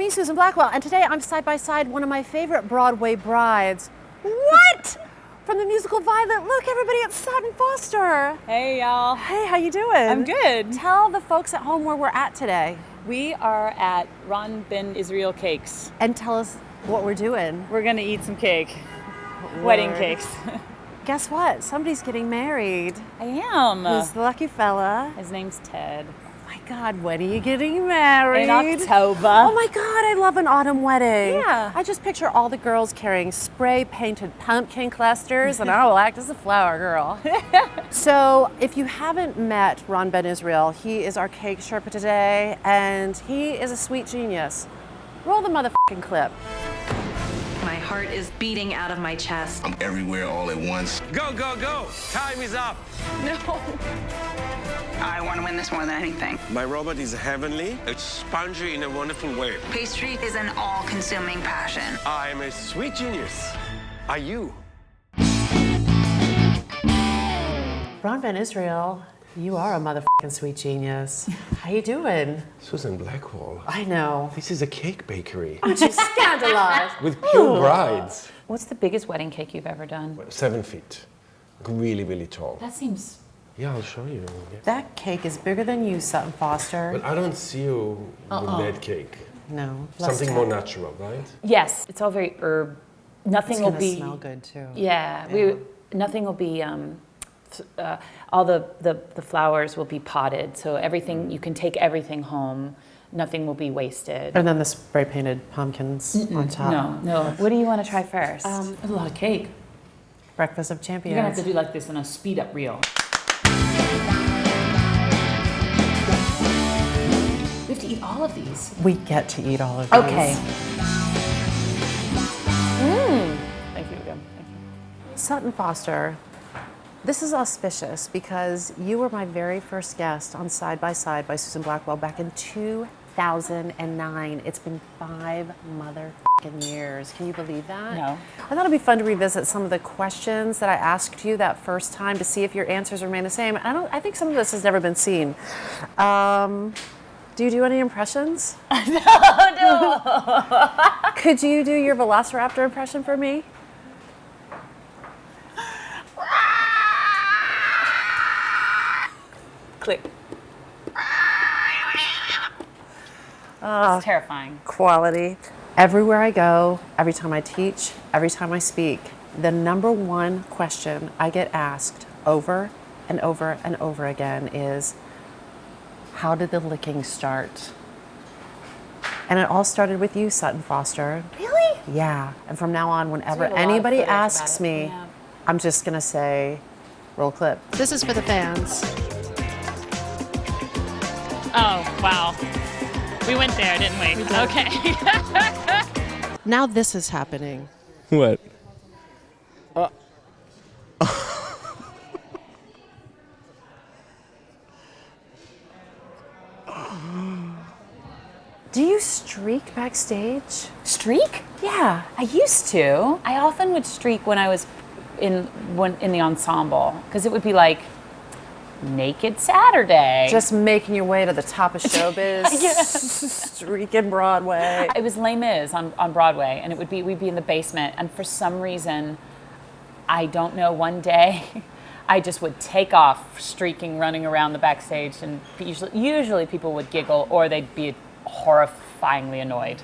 me, Susan Blackwell, and today I'm side by side one of my favorite Broadway brides. What? From the musical Violet. Look, everybody, it's Sutton Foster. Hey, y'all. Hey, how you doing? I'm good. Tell the folks at home where we're at today. We are at Ron Ben Israel Cakes. And tell us what we're doing. We're gonna eat some cake. Wedding cakes. Guess what? Somebody's getting married. I am. Who's the lucky fella? His name's Ted. Oh my God, when are you getting married? In October. Oh my God, I love an autumn wedding. Yeah. I just picture all the girls carrying spray-painted pumpkin clusters, and I will act as a flower girl. So, if you haven't met Ron Ben Israel, he is our cake Sherpa today, and he is a sweet genius. Roll the motherfucking clip. My heart is beating out of my chest. I'm everywhere all at once. Go, go, go! Time is up! No. I want to win this more than anything. My robot is heavenly. It's spongy in a wonderful way. Pastry is an all-consuming passion. I'm a sweet genius. Are you? Ron Ben Israel, you are a motherfucking sweet genius. How you doing? Susan Blackwell. I know. This is a cake bakery Aren't you scandalized? with pure brides. What's the biggest wedding cake you've ever done? 7 feet. Really, really tall. That seems... Yeah, I'll show you. Yeah. That cake is bigger than you, Sutton Foster. But I don't see you with that cake. No. Something more natural, right? Yes, it's all very herb. Nothing It's will gonna be... smell good too. Yeah, nothing will be... all the flowers will be potted, so everything, you can take everything home. Nothing will be wasted. And then the spray painted pumpkins on top. No. What do you want to try first? A lot of cake. Breakfast of Champions. You're gonna have to do like this on a speed up reel. We have to eat all of these. We get to eat all of these. Okay. Thank you again. Thank you. Sutton Foster, this is auspicious because you were my very first guest on Side by Side by Susan Blackwell back in 2009. It's been 5 motherfucking years. Can you believe that? No. I thought it'd be fun to revisit some of the questions that I asked you that first time to see if your answers remain the same. I think some of this has never been seen. Do you do any impressions? No. Could you do your Velociraptor impression for me? Click. It's terrifying. Quality. Everywhere I go, every time I teach, every time I speak, the number one question I get asked over and over and over again is, how did the licking start? And it all started with you, Sutton Foster. Really? Yeah. And from now on, whenever So we have a lot of anybody footage about asks it. me, Yeah. I'm just going to say, roll clip. This is for the fans. Oh, wow. We went there, didn't we? Okay. Now this is happening. What? Do you streak backstage? Streak? Yeah. I used to. I often would streak when I was in the ensemble, because it would be like Naked Saturday. Just making your way to the top of showbiz, Yes. streaking Broadway. It was Les Mis on Broadway, and we'd be in the basement, and for some reason, I don't know, one day, I just would take off streaking, running around the backstage, and usually people would giggle, or they'd be horrifyingly annoyed.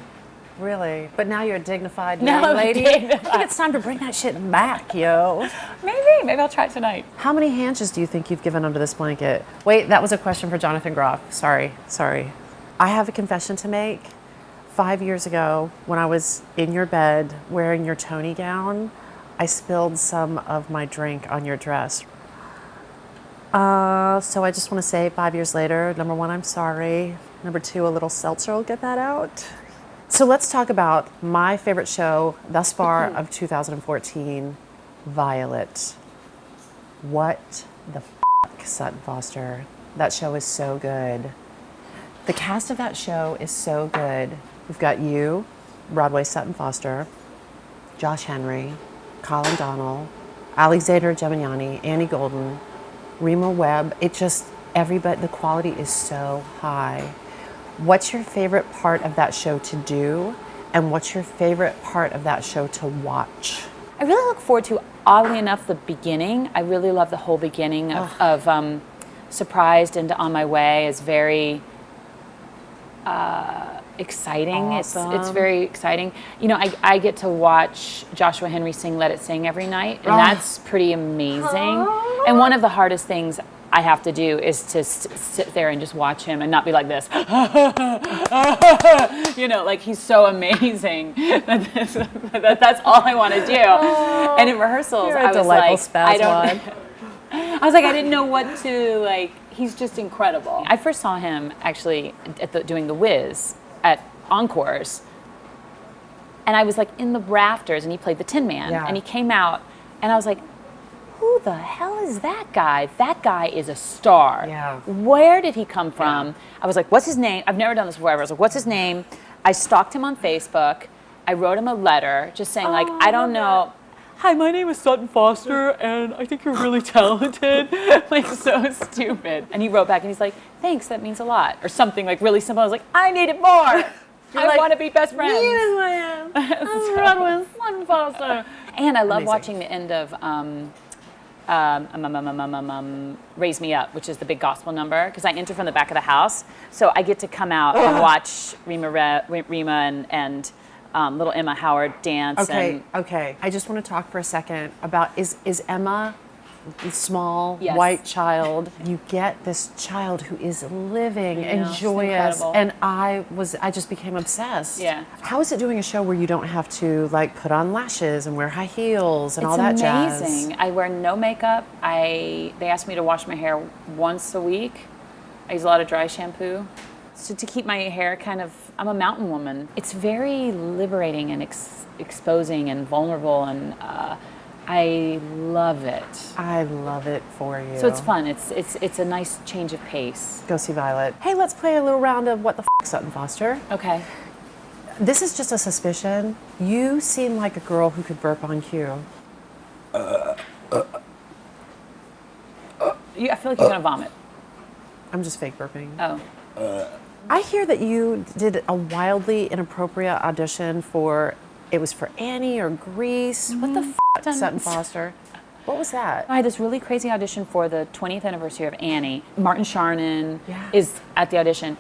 Really? But now you're a dignified Now young I'm lady. I dignified. think it's time to bring that shit back, yo. Maybe I'll try it tonight. How many handshakes do you think you've given under this blanket? Wait, that was a question for Jonathan Groff. Sorry. I have a confession to make. 5 years ago, when I was in your bed wearing your Tony gown, I spilled some of my drink on your dress. So I just want to say 5 years later, number one, I'm sorry. Number two, a little seltzer will get that out. So let's talk about my favorite show thus far of 2014, Violet. What the fuck, Sutton Foster? That show is so good. The cast of that show is so good. We've got you, Broadway Sutton Foster, Josh Henry, Colin Donnell, Alexander Geminiani, Annie Golden, Rima Webb. It just, everybody, the quality is so high. What's your favorite part of that show to do? And what's your favorite part of that show to watch? I really look forward to, oddly enough, the beginning. I really love the whole beginning of Surprised and On My Way is very exciting. Awesome. It's very exciting. You know, I get to watch Joshua Henry sing Let It Sing every night, and that's pretty amazing. And one of the hardest things I have to do is to sit there and just watch him and not be like this. You know, like he's so amazing. That's all I want to do. And in rehearsals, You're a I was delightful like, spazwad. I was like, I didn't know what to like. He's just incredible. I first saw him actually doing The Wiz at Encores, and I was like in the rafters, and he played the Tin Man, and he came out, and I was like, who the hell is that guy? That guy is a star. Yeah. Where did he come from? I was like, what's his name? I've never done this before. I was like, what's his name? I stalked him on Facebook. I wrote him a letter just saying like, I don't know. Hi, my name is Sutton Foster, and I think you're really talented. Like, so stupid. And he wrote back, and he's like, thanks, that means a lot. Or something like really simple. I was like, I need it more. I want to be best friends. I'm Sutton Foster. And I love watching the end of Raise Me Up, which is the big gospel number, because I enter from the back of the house. So I get to come out and watch Rima and little Emma Howard dance. Okay. I just want to talk for a second about is Emma a small Yes. white child? You get this child who is living know, and it's joyous, incredible. and I just became obsessed. Yeah. How is it doing a show where you don't have to like put on lashes and wear high heels and It's all that amazing. jazz? I wear no makeup. They asked me to wash my hair once a week. I use a lot of dry shampoo. So to keep my hair I'm a mountain woman. It's very liberating and exposing and vulnerable, and I love it. I love it for you. So it's fun. It's a nice change of pace. Go see Violet. Hey, let's play a little round of What the F***, Sutton Foster. Okay. This is just a suspicion. You seem like a girl who could burp on cue. I feel like you're gonna vomit. I'm just fake burping. Oh. I hear that you did a wildly inappropriate audition for, it was for Annie or Grease. What the f***, Sutton Foster? What was that? I had this really crazy audition for the 20th anniversary of Annie. Martin Charnin Yeah. is at the audition.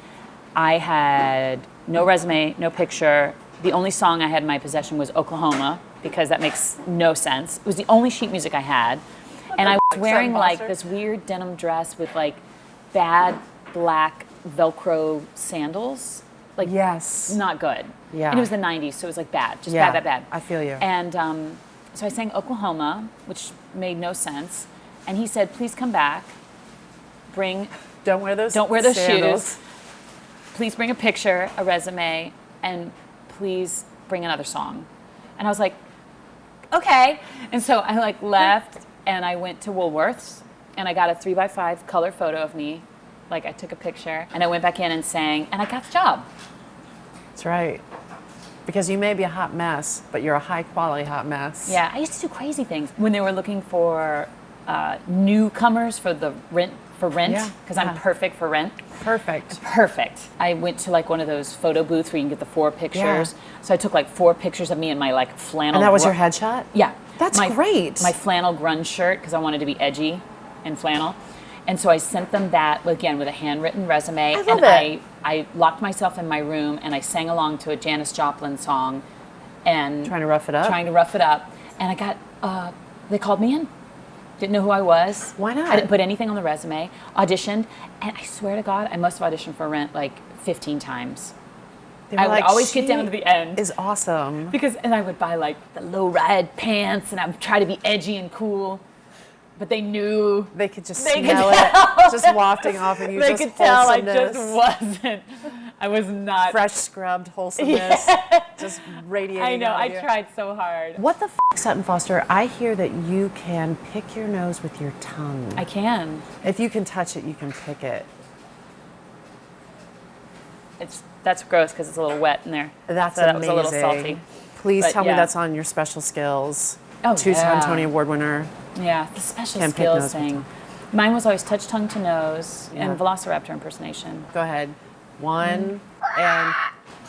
I had no resume, no picture. The only song I had in my possession was Oklahoma, because that makes no sense. It was the only sheet music I had. And I was wearing like this weird denim dress with like bad black Velcro sandals. Like, Yes. not good. Yeah. And it was the 90s, so it was like bad, just Yeah, bad. I feel you. And so I sang Oklahoma, which made no sense. And he said, please come back, Don't wear those shoes, please bring a picture, a resume, and please bring another song. And I was like, okay. And so I like left, and I went to Woolworths, and I got a 3x5 color photo of me. Like, I took a picture, and I went back in and sang, and I got the job. That's right. Because you may be a hot mess, but you're a high quality hot mess. Yeah, I used to do crazy things. When they were looking for newcomers for Rent, Yeah, because I'm perfect for Rent. Perfect. Perfect. I went to like one of those photo booths where you can get the 4 pictures. Yeah. So I took like 4 pictures of me in my like flannel. And that was your headshot? Yeah. That's great. My flannel grunge shirt, because I wanted to be edgy and flannel. And so I sent them that, again, with a handwritten resume. I love it. I locked myself in my room, and I sang along to a Janis Joplin song. And Trying to rough it up? Trying to rough it up. And I got, they called me in. Didn't know who I was. Why not? I didn't put anything on the resume. Auditioned. And I swear to God, I must have auditioned for Rent like 15 times. They were I would like, always get "She down to the end. Is awesome. And I would buy like the low-ride pants, and I would try to be edgy and cool. But they knew. They could just They could smell it, tell. just wafting off of you. They just could tell I wholesomeness, just wasn't. I was not. fresh scrubbed wholesomeness, just radiating. I know. out of I you. tried so hard. What the f***, Sutton Foster? I hear that you can pick your nose with your tongue. I can. If you can touch it, you can pick it. That's gross because it's a little wet in there. That's so that amazing. was a little salty. Please But tell me yeah. that's on your special skills. Oh, Two-time yeah. Tony Award winner. Yeah, the special Can't pick skills nose with thing. tongue. Mine was always touch tongue to nose Yeah. and Velociraptor impersonation. Go ahead. 1 and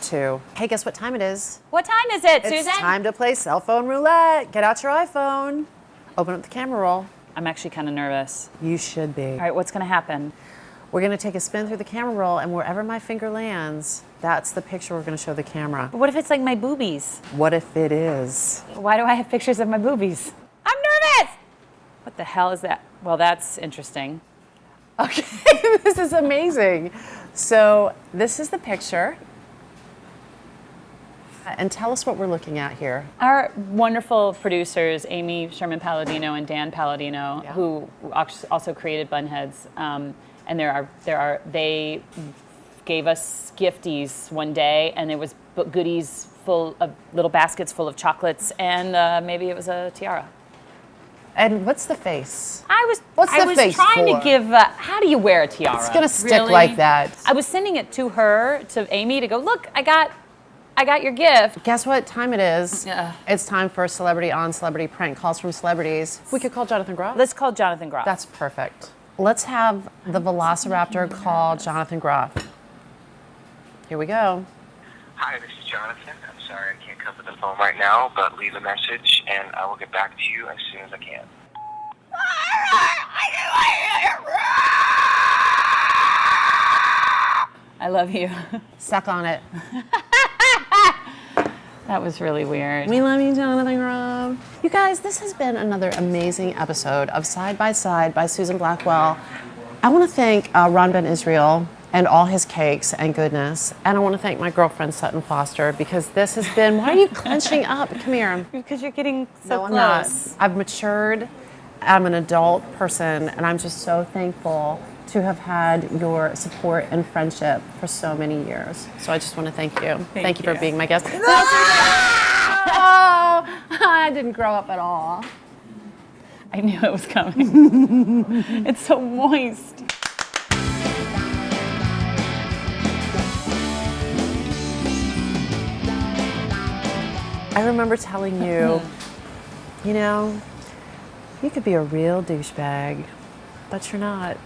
2. Hey, guess what time it is? What time is it, It's Susan? time to play cell phone roulette. Get out your iPhone. Open up the camera roll. I'm actually kind of nervous. You should be. All right, what's going to happen? We're going to take a spin through the camera roll, and wherever my finger lands, that's the picture we're going to show the camera. But what if it's like my boobies? What if it is? Why do I have pictures of my boobies? I'm nervous! What the hell is that? Well, that's interesting. Okay, this is amazing. So this is the picture. And tell us what we're looking at here. Our wonderful producers, Amy Sherman Palladino and Dan Palladino, Yeah. who also created Bunheads, and they gave us gifties one day, and it was goodies full of little baskets full of chocolates, and maybe it was a tiara. And what's the face? I was face trying for? to give. How do you wear a tiara? It's gonna stick Really? like that. I was sending it to her, to Amy, to go, look, I got your gift. Guess what time it is? Yeah. It's time for Celebrity on Celebrity Prank Calls from Celebrities. We could call Jonathan Groff. Let's call Jonathan Groff. That's perfect. Let's have the Velociraptor call Jonathan Groff. Here we go. Hi, this is Jonathan. I'm sorry I can't cover the phone right now, but leave a message and I will get back to you as soon as I can. I love you. Suck on it. That was really weird. We love you, Jonathan Groff. You guys, this has been another amazing episode of Side by Side by Susan Blackwell. I want to thank Ron Ben Israel and all his cakes and goodness. And I want to thank my girlfriend, Sutton Foster, because this has been, why are you clenching up? Come here. Because you're getting so No, I'm not. close. I've matured. I'm an adult person, and I'm just so thankful to have had your support and friendship for so many years. So I just want to thank you. Thank you for being my guest. Oh, I didn't grow up at all. I knew it was coming. It's so moist. I remember telling you, you know, you could be a real douchebag, but you're not.